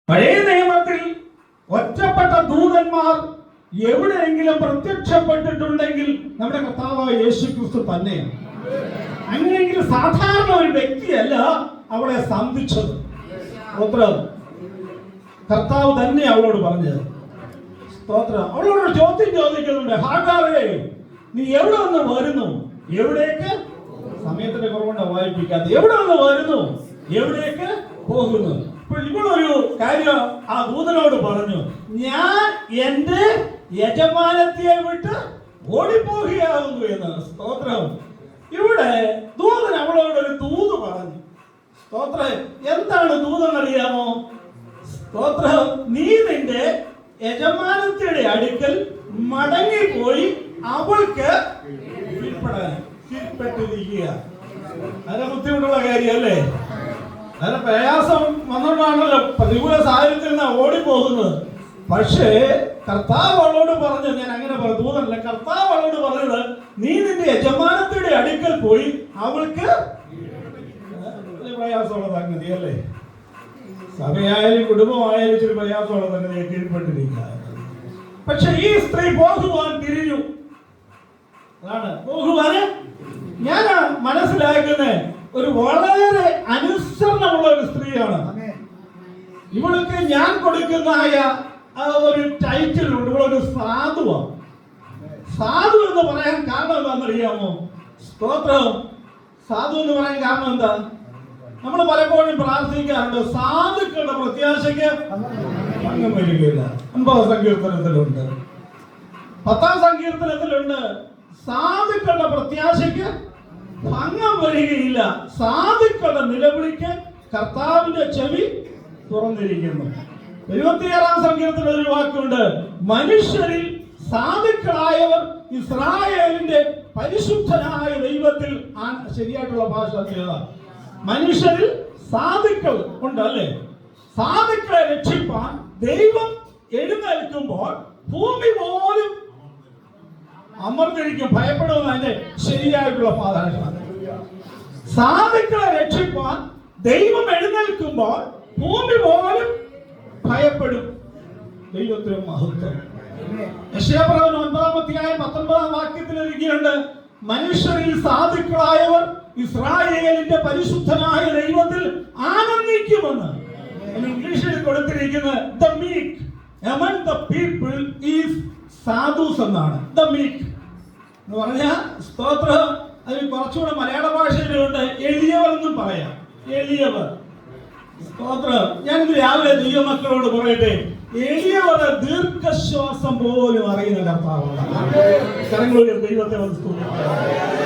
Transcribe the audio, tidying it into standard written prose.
പഴയ നിയമത്തിൽ ഒറ്റപ്പെട്ട ദൂതന്മാർ എവിടെയെങ്കിലും പ്രത്യക്ഷപ്പെട്ടിട്ടുണ്ടെങ്കിൽ നമ്മുടെ കർത്താവായ യേശുക്രിസ്തു തന്നെയാണ്. അങ്ങനെയെങ്കിൽ സാധാരണ ഒരു വ്യക്തിയല്ല അവളെ സന്ധിച്ചത്. കർത്താവ് തന്നെ അവളോട് പറഞ്ഞത്. സ്തോത്രം. അവളോട് ചോദ്യം ചോദിക്കുന്നുണ്ട്, ഹാഗാറേ, നീ എവിടെ നിന്ന് വരുന്നു? എവിടേക്ക്? സമയത്തിന്റെ കുറവുകൊണ്ട് വായിപ്പിക്കാതെ. എവിടെ നിന്ന് വരുന്നു? എവിടേക്ക് പോകുന്നു? അപ്പോൾ ഇവളൊരു കാര്യം ആ ദൂതനോട് പറഞ്ഞു, ഞാൻ എന്റെ യജമാനത്തെ വിട്ട് ഓടിപ്പോകുകയാകുന്നു എന്ന്. സ്തോത്രം. ഇവിടെ ദൂതൻ അവളോട് ഒരു ദൂത് പറഞ്ഞു. സ്തോത്രം. എന്താണ് ദൂതൻ അറിയാമോ? സ്തോത്രം. നീ നിന്റെ യജമാനത്തിയുടെ അടുക്കൽ മടങ്ങിപ്പോയി അവൾക്ക് കീഴ്പ്പെട്ടിരിക്കുക. അതിന് ബുദ്ധിമുട്ടുള്ള കാര്യമല്ലേ? അതിന് പ്രയാസം വന്നുകൊണ്ടാണല്ലോ പ്രതികൂല സാഹചര്യത്തിൽ നിന്ന് ഓടിപ്പോകുന്നത്. പക്ഷേ കർത്താവ് അവളോട് പറഞ്ഞു, ഞാൻ അങ്ങനെ പറഞ്ഞു, ദൂതനല്ല, കർത്താവ് അവളോട് പറഞ്ഞത്, നീ നിന്റെ യജമാനത്തിയുടെ അടുക്കൽ പോയി അവൾക്ക് പ്രയാസമുള്ള സംഗതി അല്ലേ? സഭയായാലും കുടുംബമായാലും ഇച്ചിരി പ്രയാസമുള്ള സംഗതിയെ കീഴ്പ്പെട്ടിരിക്കുക. പക്ഷെ ഈ സ്ത്രീ പോകുവാൻ തിരിഞ്ഞു. അതാണ് പോകുവാന് ഞാൻ മനസ്സിലാക്കുന്ന ഒരു വളരെ അനുസരണമുള്ള ഒരു സ്ത്രീയാണ്. ഇവൾക്ക് ഞാൻ കൊടുക്കുന്നതായ ഒരു ടൈറ്റിൽ ഉണ്ട്, ഇവളൊരു സാധുവാണ്. സാധു എന്ന് പറയാൻ കാരണം എന്താണെന്നറിയാമോ? സ്തോത്രം. സാധു എന്ന് പറയാൻ കാരണം എന്താ? നമ്മൾ പലപ്പോഴും പ്രാർത്ഥിക്കാറുണ്ട്, സാധുക്കളുടെ പ്രത്യാശയ്ക്ക് ഭംഗം വരികയില്ല. 50 സങ്കീർത്തനത്തിലുണ്ട്, 10 സങ്കീർത്തനത്തിലുണ്ട്, സാധുക്കളുടെ പ്രത്യാശയ്ക്ക് ഭംഗം വരികയില്ല. സാധുക്കളുടെ നിലവിളിക്ക് കർത്താവിന്റെ ചെവി തുറന്നിരിക്കുന്നു. 26 സങ്കീർത്തനത്തിൽ ഒരു വാക്കുണ്ട്, മനുഷ്യരിൽ സാധുക്കളായവർ ഇസ്രായേലിന്റെ പരിശുദ്ധനായ ദൈവത്തിൽ. ശരിയായിട്ടുള്ള ഭാഷ ചെയ്തതാണ്. മനുഷ്യരിൽ സാധുക്കൾ ഉണ്ട് അല്ലേ? സാധുക്കളെ രക്ഷിപ്പാൻ ദൈവം എഴുന്നേൽക്കുമ്പോൾ ഭൂമി പോലും അമർന്നിരിക്കും, ഭയപ്പെടുന്ന അതിന്റെ ശരിയായിട്ടുള്ള ഭാഷ. സാധുക്കളെ രക്ഷിപ്പാൻ ദൈവം എഴുന്നേൽക്കുമ്പോൾ ഭൂമി പോലും ഭയപ്പെടും. ദൈവത്തിന് മഹത്വം. യെശയ്യാപ്രവചനം 9-ാം അധ്യായം 19-ാം വാക്യത്തിൽ ഇരിക്കുന്നുണ്ട്, മനുഷ്യരിൽ സാധുക്കളായവർ ഇസ്രായേലിന്റെ പരിശുദ്ധനായ ദൈവത്തിൽ ആനന്ദിക്കുമെന്ന്. ഇംഗ്ലീഷിൽ കൊടുത്തിരിക്കുന്നത് the meek among the people is sadhus എന്നാണ്. the meek എന്ന് പറഞ്ഞാൽ സ്തോത്രം. അതിന് കുറച്ചുകൂടെ മലയാള ഭാഷയിലുണ്ട്, എളിയവർ എന്നും പറയാം. എളിയവർ. സ്തോത്രം. ഞാനിത് രാവിലെ ദൈവമക്കളോട് പറയട്ടെ, എളിയവരുടെ ദീർഘശ്വാസം പോലും അറിയുന്ന കർത്താവാണ്. കരങ്ങളിൽ ദൈവത്തെ സ്തുതിക്കുക.